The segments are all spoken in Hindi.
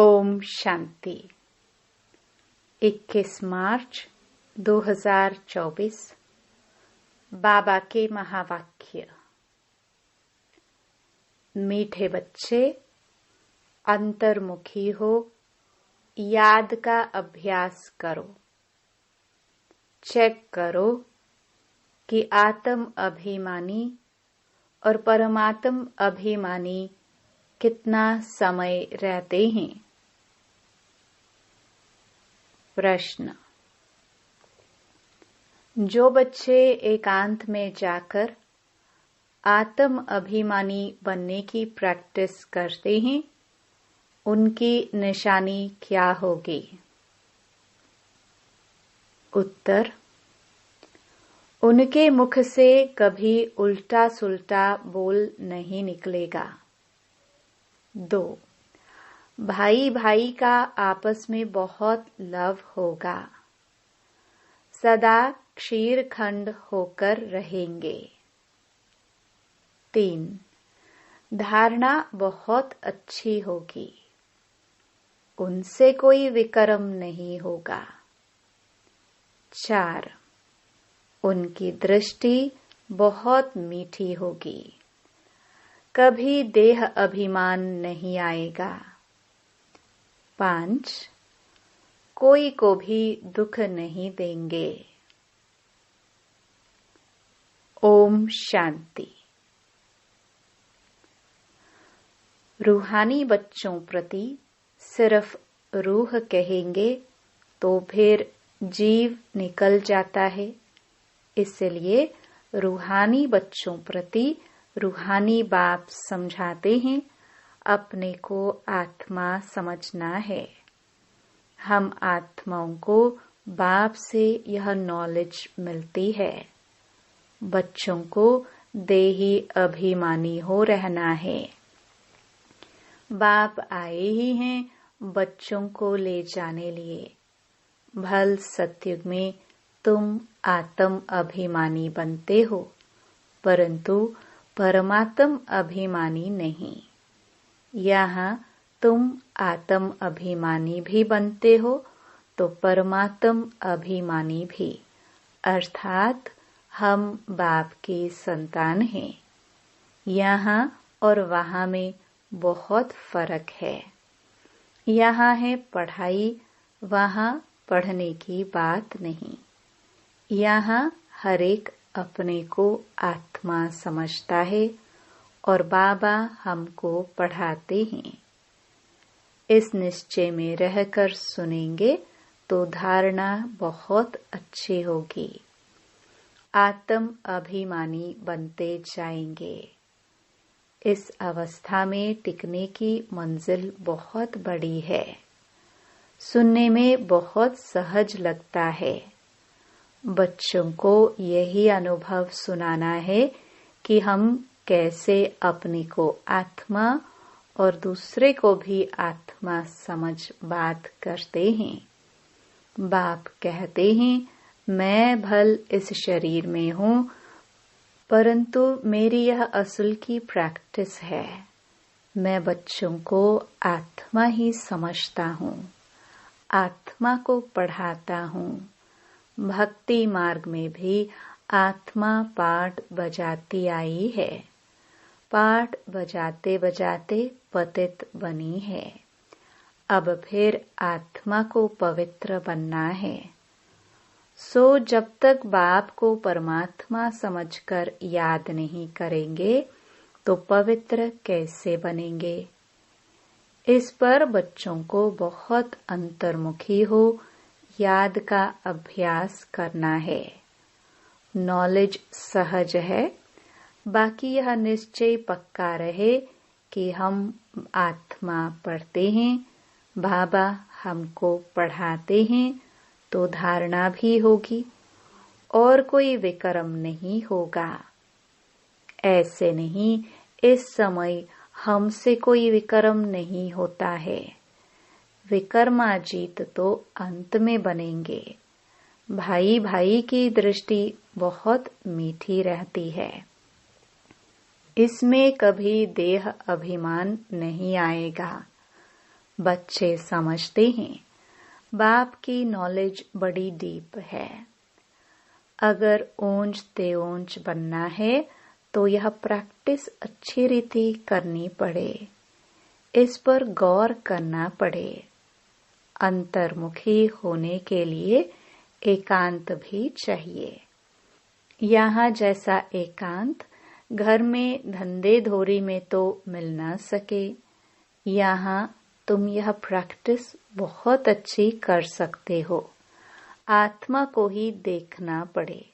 ओम शांति। 21 मार्च 2024 बाबा के महावाक्य। मीठे बच्चे, अंतर्मुखी हो, याद का अभ्यास करो। चेक करो कि आत्म अभिमानी और परमात्म अभिमानी कितना समय रहते हैं। प्रश्न: जो बच्चे एकांत में जाकर आत्म अभिमानी बनने की प्रैक्टिस करते हैं, उनकी निशानी क्या होगी? उत्तर: उनके मुख से कभी उल्टा सुल्टा बोल नहीं निकलेगा। 2. भाई भाई का आपस में बहुत लव होगा। सदा क्षीरखंड होकर रहेंगे। 3. धारणा बहुत अच्छी होगी। उनसे कोई विकर्म नहीं होगा। 4. उनकी दृष्टि बहुत मीठी होगी। कभी देह अभिमान नहीं आएगा। 5. कोई को भी दुख नहीं देंगे। ओम शांति। रूहानी बच्चों प्रति सिर्फ रूह कहेंगे तो फिर जीव निकल जाता है। इसलिए रूहानी बच्चों प्रति रूहानी बाप समझाते हैं, अपने को आत्मा समझना है। हम आत्माओं को बाप से यह नॉलेज मिलती है। बच्चों को देही अभिमानी हो रहना है। बाप आए ही हैं बच्चों को ले जाने लिए। भल सत्युग में तुम आत्म अभिमानी बनते हो, परंतु परमात्म अभिमानी नहीं। यहाँ तुम आत्म अभिमानी भी बनते हो तो परमात्म अभिमानी भी, अर्थात हम बाप की संतान हैं। यहाँ और वहाँ में बहुत फर्क है। यहाँ है पढ़ाई, वहाँ पढ़ने की बात नहीं। यहाँ हर एक अपने को आत्मा समझता है और बाबा हमको पढ़ाते हैं। इस निश्चय में रहकर सुनेंगे तो धारणा बहुत अच्छी होगी। आत्म अभिमानी बनते जाएंगे। इस अवस्था में टिकने की मंजिल बहुत बड़ी है। सुनने में बहुत सहज लगता है। बच्चों को यही अनुभव सुनाना है कि हम कैसे अपने को आत्मा और दूसरे को भी आत्मा समझ बात करते हैं। बाप कहते हैं, मैं भल इस शरीर में हूँ, परंतु मेरी यह असल की प्रैक्टिस है। मैं बच्चों को आत्मा ही समझता हूँ, आत्मा को पढ़ाता हूँ। भक्ति मार्ग में भी आत्मा पाठ बजाती आई है। पाठ बजाते बजाते पतित बनी है। अब फिर आत्मा को पवित्र बनना है। सो जब तक बाप को परमात्मा समझकर याद नहीं करेंगे तो पवित्र कैसे बनेंगे? इस पर बच्चों को बहुत अंतर्मुखी हो याद का अभ्यास करना है। नॉलेज सहज है, बाकी यह निश्चय पक्का रहे कि हम आत्मा पढ़ते हैं, बाबा हमको पढ़ाते हैं, तो धारणा भी होगी और कोई विकर्म नहीं होगा। ऐसे नहीं, इस समय हमसे कोई विकर्म नहीं होता है। विकर्माजीत तो अंत में बनेंगे। भाई भाई की दृष्टि बहुत मीठी रहती है। इसमें कभी देह अभिमान नहीं आएगा। बच्चे समझते हैं बाप की नॉलेज बड़ी डीप है। अगर ऊंच ते ऊंच बनना है तो यह प्रैक्टिस अच्छी रीति करनी पड़े, इस पर गौर करना पड़े। अंतर्मुखी होने के लिए एकांत भी चाहिए। यहाँ जैसा एकांत घर में धंधे धोरी में तो मिल ना सके, यहाँ तुम यह प्रैक्टिस बहुत अच्छी कर सकते हो। आत्मा को ही देखना पड़े,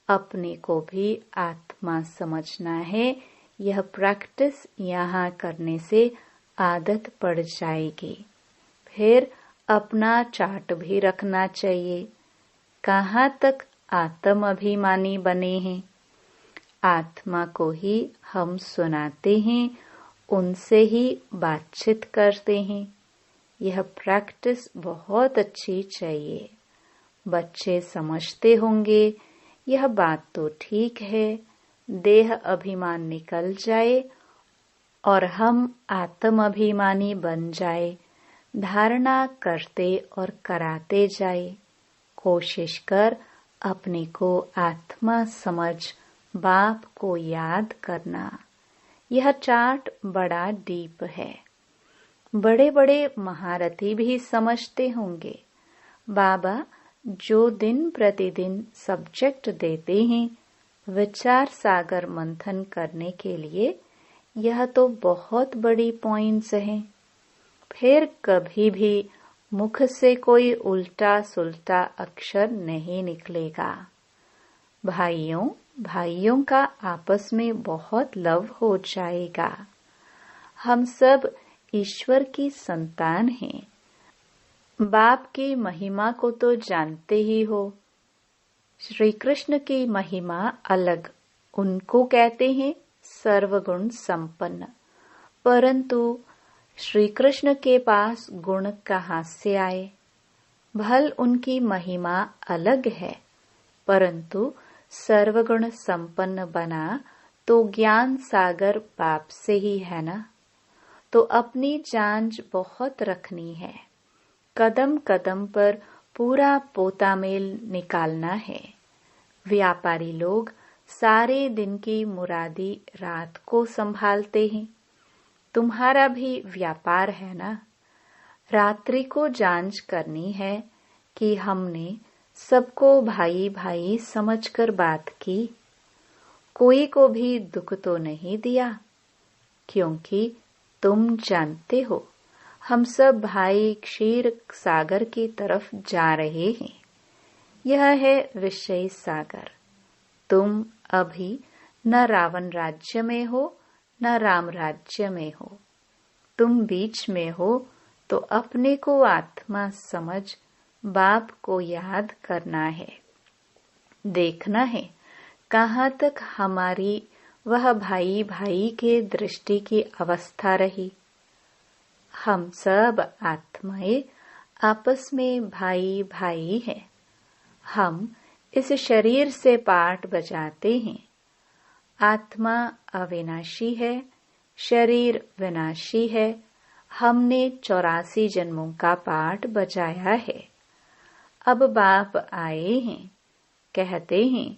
अपने को भी आत्मा समझना है। यह प्रैक्टिस यहाँ करने से आदत पड़ जाएगी। फिर अपना चार्ट भी रखना चाहिए, कहाँ तक आत्म अभिमानी बने हैं। आत्मा को ही हम सुनाते हैं, उनसे ही बातचीत करते हैं। यह प्रैक्टिस बहुत अच्छी चाहिए। बच्चे समझते होंगे यह बात तो ठीक है, देह अभिमान निकल जाए और हम आत्म अभिमानी बन जाए। धारणा करते और कराते जाए। कोशिश कर अपने को आत्मा समझ बाप को याद करना। यह चार्ट बड़ा डीप है। बड़े बड़े महारथी भी समझते होंगे। बाबा जो दिन प्रतिदिन सब्जेक्ट देते हैं विचार सागर मंथन करने के लिए, यह तो बहुत बड़ी पॉइंट्स हैं। फिर कभी भी मुख से कोई उल्टा सुल्टा अक्षर नहीं निकलेगा। भाइयों भाइयों का आपस में बहुत लव हो जाएगा। हम सब ईश्वर की संतान हैं। बाप की महिमा को तो जानते ही हो। श्री कृष्ण की महिमा अलग, उनको कहते हैं सर्वगुण संपन्न। परंतु श्री कृष्ण के पास गुण कहाँ से आए? भल उनकी महिमा अलग है, परंतु सर्वगुण संपन्न बना तो ज्ञान सागर बाप से ही है ना। तो अपनी जांच बहुत रखनी है। कदम कदम पर पूरा पोतामेल निकालना है। व्यापारी लोग सारे दिन की मुरादी रात को संभालते हैं। तुम्हारा भी व्यापार है ना। रात्रि को जांच करनी है कि हमने सबको भाई भाई समझकर बात की, कोई को भी दुख तो नहीं दिया, क्योंकि तुम जानते हो हम सब भाई क्षीर सागर की तरफ जा रहे हैं। यह है विषय सागर। तुम अभी न रावण राज्य में हो न राम राज्य में हो, तुम बीच में हो। तो अपने को आत्मा समझ बाप को याद करना है। देखना है कहाँ तक हमारी वह भाई भाई के दृष्टि की अवस्था रही। हम सब आत्माएं आपस में भाई भाई हैं। हम इस शरीर से पाठ बजाते हैं। आत्मा अविनाशी है, शरीर विनाशी है। हमने 84 जन्मों का पाठ बजाया है। अब बाप आए हैं, कहते हैं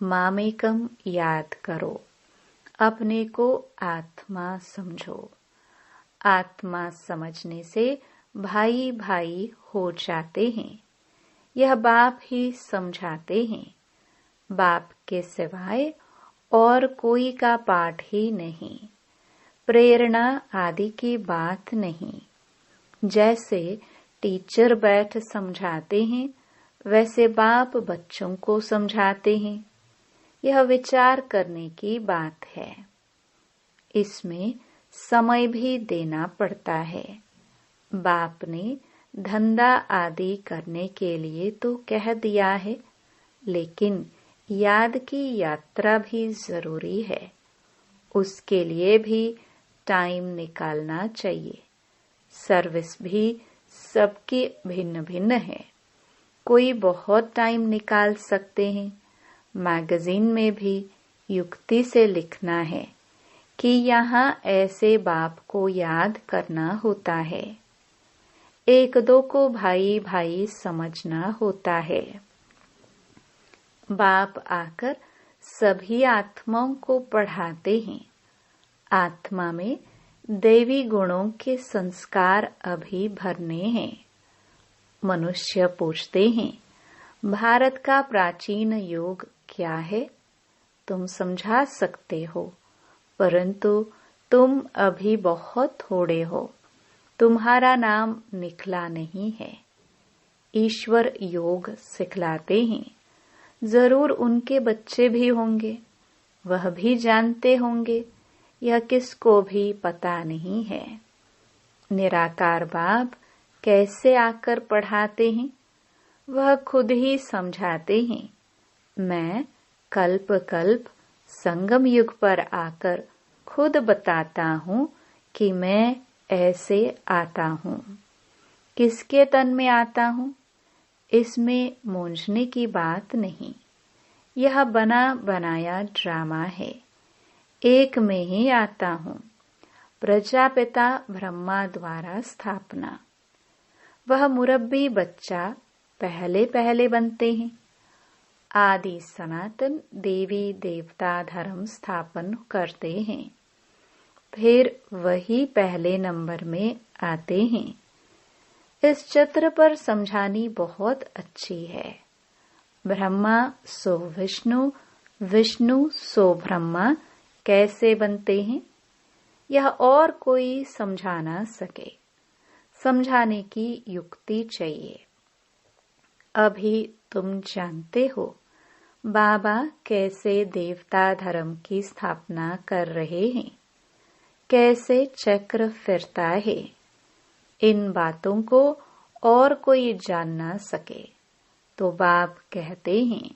मामेकम याद करो, अपने को आत्मा समझो। आत्मा समझने से भाई भाई हो जाते हैं। यह बाप ही समझाते हैं। बाप के सिवाय और कोई का पाठ ही नहीं, प्रेरणा आदि की बात नहीं। जैसे टीचर बैठ समझाते हैं, वैसे बाप बच्चों को समझाते हैं। यह विचार करने की बात है। इसमें समय भी देना पड़ता है। बाप ने धंधा आदि करने के लिए तो कह दिया है, लेकिन याद की यात्रा भी जरूरी है। उसके लिए भी टाइम निकालना चाहिए। सर्विस भी सबकी भिन्न भिन्न है। कोई बहुत टाइम निकाल सकते हैं। मैगजीन में भी युक्ति से लिखना है कि यहाँ ऐसे बाप को याद करना होता है। एक दो को भाई भाई समझना होता है। बाप आकर सभी आत्माओं को पढ़ाते हैं। आत्मा में दैवी गुणों के संस्कार अभी भरने हैं। मनुष्य पूछते हैं, भारत का प्राचीन योग क्या है? तुम समझा सकते हो, परंतु तुम अभी बहुत थोड़े हो। तुम्हारा नाम निकला नहीं है। ईश्वर योग सिखलाते हैं। जरूर उनके बच्चे भी होंगे, वह भी जानते होंगे। यह किसको भी पता नहीं है। निराकार बाप कैसे आकर पढ़ाते हैं? वह खुद ही समझाते हैं। मैं कल्प कल्प संगम युग पर आकर खुद बताता हूँ कि मैं ऐसे आता हूँ। किसके तन में आता हूँ? इसमें मूंझने की बात नहीं। यह बना बनाया ड्रामा है। एक में ही आता हूँ। प्रजापिता ब्रह्मा द्वारा स्थापना। वह मुरब्बी बच्चा पहले पहले बनते हैं। आदि सनातन देवी देवता धर्म स्थापन करते हैं। फिर वही पहले नंबर में आते हैं। इस चित्र पर समझानी बहुत अच्छी है। ब्रह्मा सो विष्णु, विष्णु सो ब्रह्मा कैसे बनते हैं? यह और कोई समझा ना सके। समझाने की युक्ति चाहिए। अभी तुम जानते हो बाबा कैसे देवता धर्म की स्थापना कर रहे हैं, कैसे चक्र फिरता है। इन बातों को और कोई जान ना सके तो बाप कहते हैं,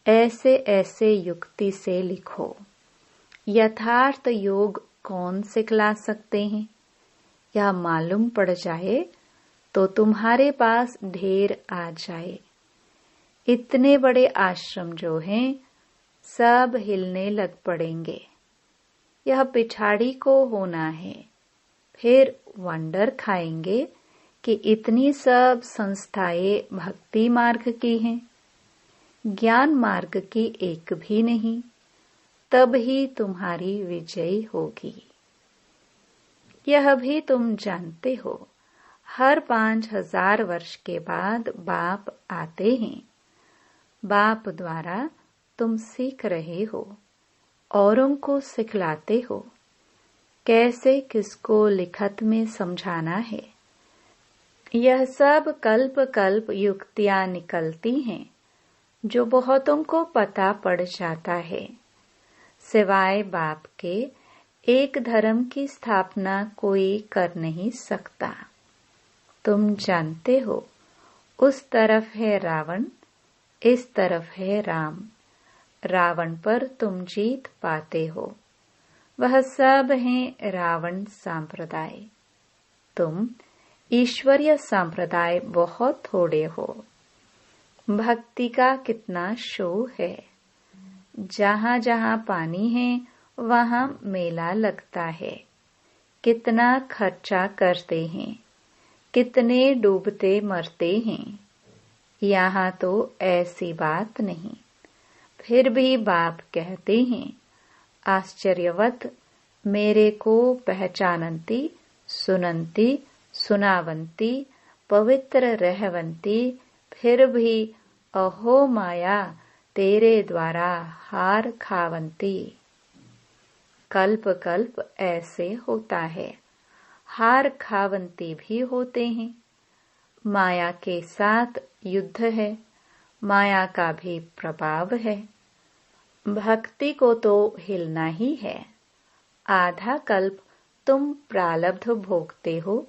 ऐसे ऐसे युक्ति से लिखो। यथार्थ योग कौन सिखला सकते हैं? यह मालूम पड़ जाए तो तुम्हारे पास ढेर आ जाए। इतने बड़े आश्रम जो हैं, सब हिलने लग पड़ेंगे। यह पिछाड़ी को होना है। फिर वंडर खाएंगे कि इतनी सब संस्थाएं भक्ति मार्ग की हैं, ज्ञान मार्ग की एक भी नहीं। तब ही तुम्हारी विजय होगी। यह भी तुम जानते हो, हर 5000 वर्ष के बाद बाप आते हैं। बाप द्वारा तुम सीख रहे हो, औरों को सिखलाते हो। कैसे किसको लिखत में समझाना है। यह सब कल्प कल्प युक्तियां निकलती हैं, जो बहुतों को पता पड़ जाता है। सिवाय बाप के एक धर्म की स्थापना कोई कर नहीं सकता। तुम जानते हो, उस तरफ है रावण, इस तरफ है राम। रावण पर तुम जीत पाते हो। वह सब हैं रावण संप्रदाय। तुम ईश्वरीय संप्रदाय बहुत थोड़े हो। भक्ति का कितना शो है। जहाँ जहाँ पानी है वहाँ मेला लगता है। कितना खर्चा करते हैं, कितने डूबते मरते हैं। यहाँ तो ऐसी बात नहीं। फिर भी बाप कहते हैं, आश्चर्यवत मेरे को पहचानंती, सुनंती, सुनावंती, पवित्र रहवंती, फिर भी अहो माया तेरे द्वारा हार खावंती। कल्प कल्प ऐसे होता है। हार खावंती भी होते हैं। माया के साथ युद्ध है। माया का भी प्रभाव है। भक्ति को तो हिलना ही है। आधा कल्प तुम प्रारब्ध भोगते हो,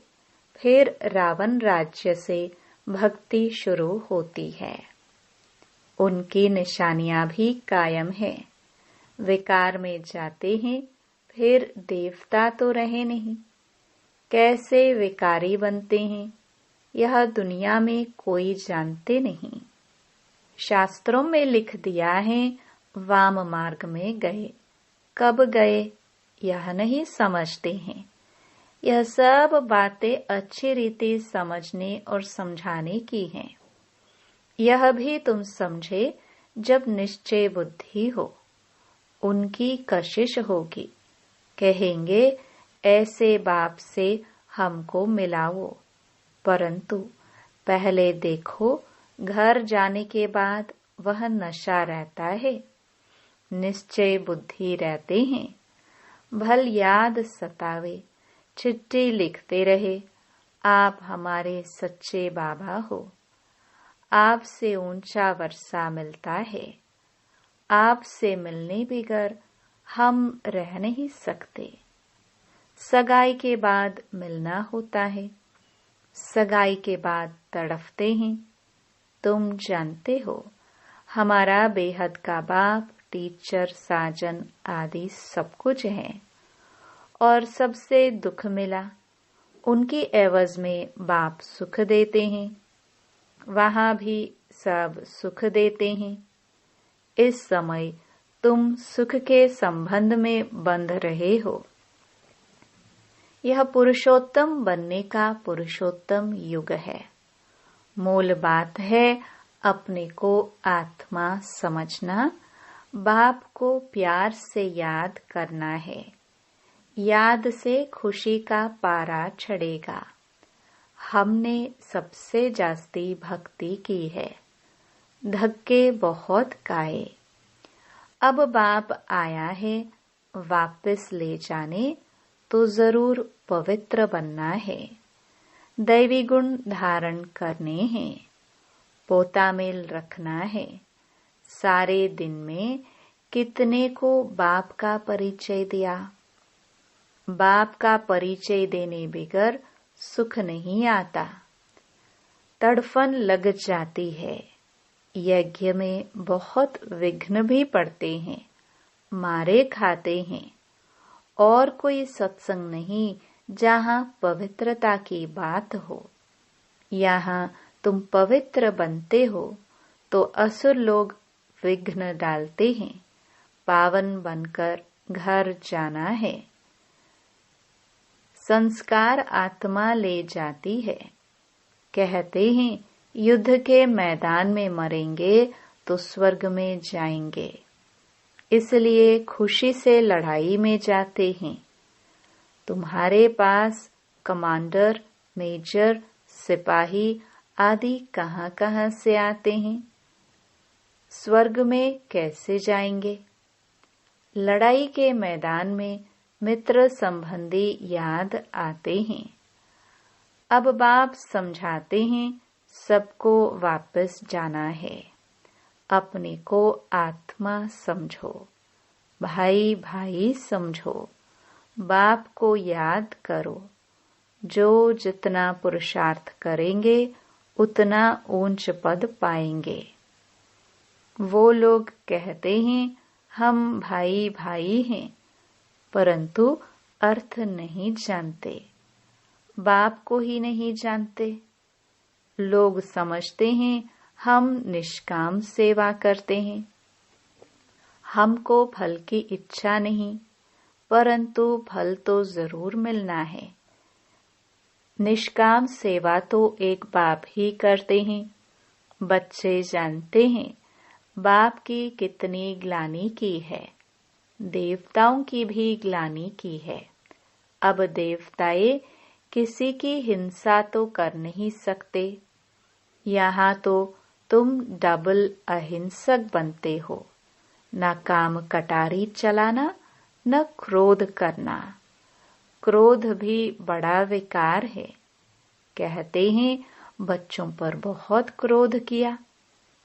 फिर रावण राज्य से भक्ति शुरू होती है। उनकी निशानियां भी कायम है। विकार में जाते हैं, फिर देवता तो रहे नहीं। कैसे विकारी बनते हैं, यह दुनिया में कोई जानते नहीं। शास्त्रों में लिख दिया है, वाम मार्ग में गए। कब गए यह नहीं समझते हैं। यह सब बातें अच्छी रीति समझने और समझाने की हैं। यह भी तुम समझे जब निश्चय बुद्धि हो, उनकी कशिश होगी, कहेंगे ऐसे बाप से हमको मिलाओ, परंतु पहले देखो घर जाने के बाद वह नशा रहता है, निश्चय बुद्धि रहते हैं। भल याद सतावे, चिट्ठी लिखते रहे, आप हमारे सच्चे बाबा हो। आपसे ऊंचा वर्षा मिलता है, आपसे मिलने बगैर हम रह नहीं सकते। सगाई के बाद मिलना होता है, सगाई के बाद तड़फते हैं। तुम जानते हो हमारा बेहद का बाप, टीचर, साजन आदि सब कुछ है, और सबसे दुख मिला, उनकी एवज में बाप सुख देते हैं, वहां भी सब सुख देते हैं। इस समय तुम सुख के संबंध में बंध रहे हो। यह पुरुषोत्तम बनने का पुरुषोत्तम युग है। मूल बात है अपने को आत्मा समझना, बाप को प्यार से याद करना है। याद से खुशी का पारा चढ़ेगा। हमने सबसे जास्ती भक्ति की है, धक्के बहुत खाए। अब बाप आया है वापस ले जाने, तो जरूर पवित्र बनना है, दैवी गुण धारण करने हैं, पोता मेल रखना है। सारे दिन में कितने को बाप का परिचय दिया। बाप का परिचय देने बगैर सुख नहीं आता, तड़फन लग जाती है। यज्ञ में बहुत विघ्न भी पड़ते हैं, मारे खाते हैं। और कोई सत्संग नहीं जहाँ पवित्रता की बात हो। यहाँ तुम पवित्र बनते हो तो असुर लोग विघ्न डालते हैं। पावन बनकर घर जाना है। संस्कार आत्मा ले जाती है। कहते हैं युद्ध के मैदान में मरेंगे तो स्वर्ग में जाएंगे, इसलिए खुशी से लड़ाई में जाते हैं। तुम्हारे पास कमांडर, मेजर, सिपाही आदि कहाँ से आते हैं? स्वर्ग में कैसे जाएंगे? लड़ाई के मैदान में मित्र संबंधी याद आते हैं। अब बाप समझाते हैं सबको वापस जाना है। अपने को आत्मा समझो, भाई भाई समझो, बाप को याद करो। जो जितना पुरुषार्थ करेंगे उतना ऊंच पद पाएंगे। वो लोग कहते हैं हम भाई भाई हैं, परंतु अर्थ नहीं जानते, बाप को ही नहीं जानते। लोग समझते हैं हम निष्काम सेवा करते हैं, हमको फल की इच्छा नहीं, परंतु फल तो जरूर मिलना है। निष्काम सेवा तो एक बाप ही करते हैं। बच्चे जानते हैं बाप की कितनी ग्लानि की है, देवताओं की भी ग्लानि की है। अब देवताएं किसी की हिंसा तो कर नहीं सकते। यहाँ तो तुम डबल अहिंसक बनते हो, न काम कटारी चलाना न क्रोध करना। क्रोध भी बड़ा विकार है। कहते हैं बच्चों पर बहुत क्रोध किया।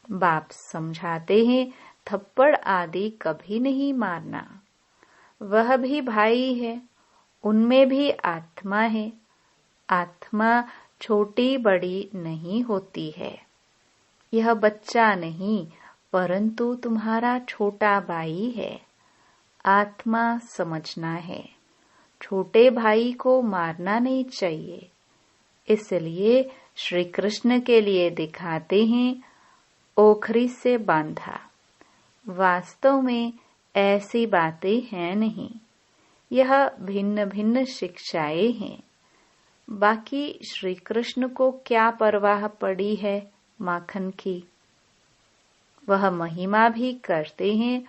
बाप समझाते हैं थप्पड़ आदि कभी नहीं मारना। वह भी भाई है, उनमें भी आत्मा है। आत्मा छोटी बड़ी नहीं होती है। यह बच्चा नहीं, परंतु तुम्हारा छोटा भाई है। आत्मा समझना है। छोटे भाई को मारना नहीं चाहिए, इसलिए श्री कृष्ण के लिए दिखाते हैं ओखरी से बांधा। वास्तव में ऐसी बातें हैं नहीं। यह भिन्न भिन्न शिक्षाएं हैं। बाकी श्री कृष्ण को क्या परवाह पड़ी है माखन की। वह महिमा भी करते हैं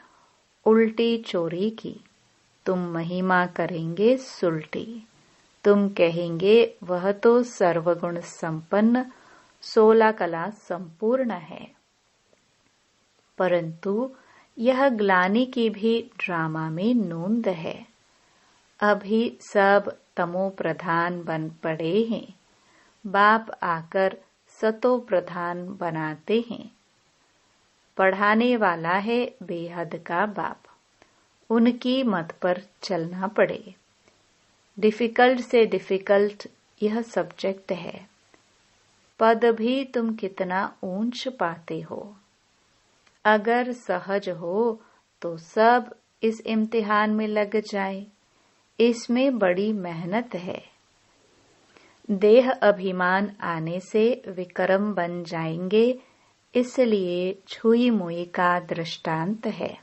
उल्टी चोरी की। तुम महिमा करेंगे सुलटी। तुम कहेंगे वह तो सर्वगुण संपन्न 16 कला संपूर्ण है। परंतु यह ग्लानि की भी ड्रामा में नोंद है। अभी सब तमो प्रधान बन पड़े हैं। बाप आकर सतो प्रधान बनाते हैं। पढ़ाने वाला है बेहद का बाप। उनकी मत पर चलना पड़े। डिफिकल्ट से डिफिकल्ट यह सब्जेक्ट है। पद भी तुम कितना ऊंच पाते हो। अगर सहज हो तो सब इस इम्तिहान में लग जाए। इसमें बड़ी मेहनत है। देह अभिमान आने से विक्रम बन जाएंगे, इसलिए छुई मुई का दृष्टांत है।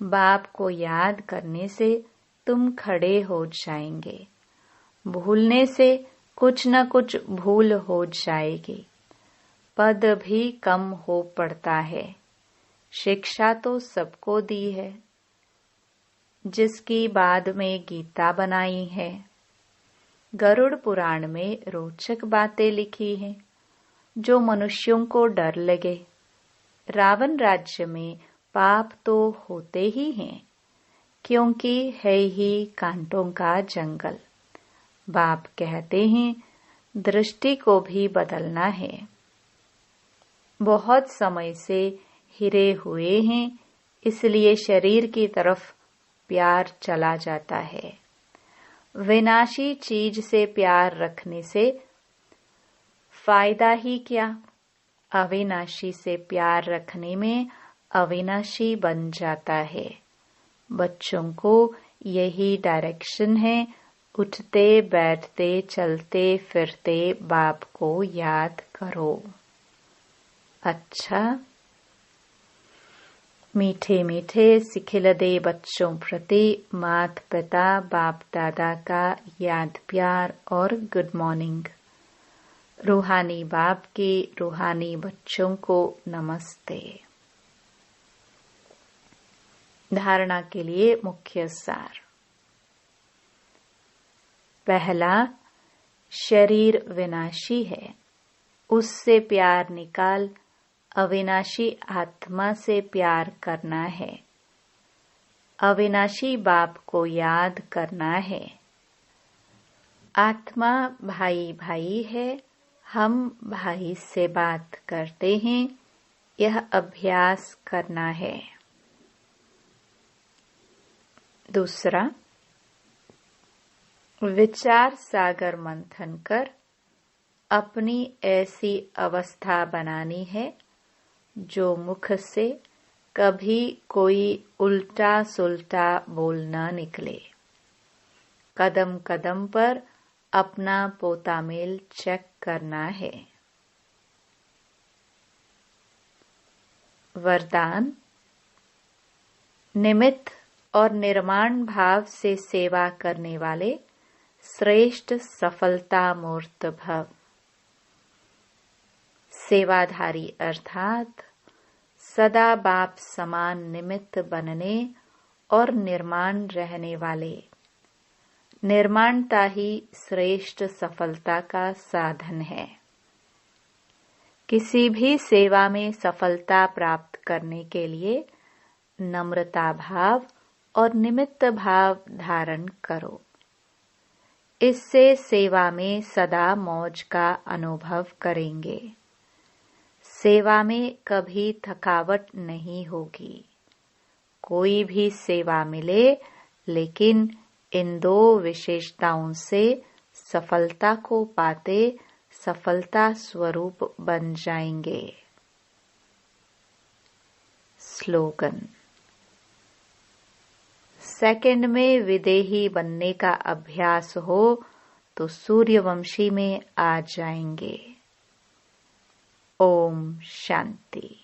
बाप को याद करने से तुम खड़े हो जाएंगे। भूलने से कुछ न कुछ भूल हो जाएगी। पद भी कम हो पड़ता है। शिक्षा तो सबको दी है, जिसकी बाद में गीता बनाई है। गरुड़ पुराण में रोचक बातें लिखी हैं, जो मनुष्यों को डर लगे। रावण राज्य में पाप तो होते ही हैं, क्योंकि है ही कांटों का जंगल। बाप कहते हैं दृष्टि को भी बदलना है। बहुत समय से हिरे हुए हैं, इसलिए शरीर की तरफ प्यार चला जाता है। विनाशी चीज से प्यार रखने से फायदा ही क्या। अविनाशी से प्यार रखने में अविनाशी बन जाता है। बच्चों को यही डायरेक्शन है। उठते बैठते चलते फिरते बाप को याद करो। अच्छा, मीठे मीठे सिखिलदे बच्चों प्रति माता पिता बाप दादा का याद प्यार और गुड मॉर्निंग। रूहानी बाप के रूहानी बच्चों को नमस्ते। धारणा के लिए मुख्य सार। पहला, शरीर विनाशी है, उससे प्यार निकाल अविनाशी आत्मा से प्यार करना है। अविनाशी बाप को याद करना है। आत्मा भाई भाई है, हम भाई से बात करते हैं, यह अभ्यास करना है। दूसरा, विचार सागर मंथन कर अपनी ऐसी अवस्था बनानी है जो मुख से कभी कोई उल्टा सुल्टा बोल न निकले। कदम कदम पर अपना पोतामेल चेक करना है। वरदान, निमित्त और निर्माण भाव से सेवा करने वाले श्रेष्ठ सफलता मूर्त भव। सेवाधारी अर्थात सदा बाप समान निमित्त बनने और निर्माण रहने वाले। निर्माणता ही श्रेष्ठ सफलता का साधन है। किसी भी सेवा में सफलता प्राप्त करने के लिए नम्रता भाव और निमित्त भाव धारण करो। इससे सेवा में सदा मौज का अनुभव करेंगे। सेवा में कभी थकावट नहीं होगी। कोई भी सेवा मिले, लेकिन इन दो विशेषताओं से सफलता को पाते सफलता स्वरूप बन जाएंगे। स्लोगन। सेकंड में विदेही बनने का अभ्यास हो तो सूर्यवंशी में आ जाएंगे। ओम शांति।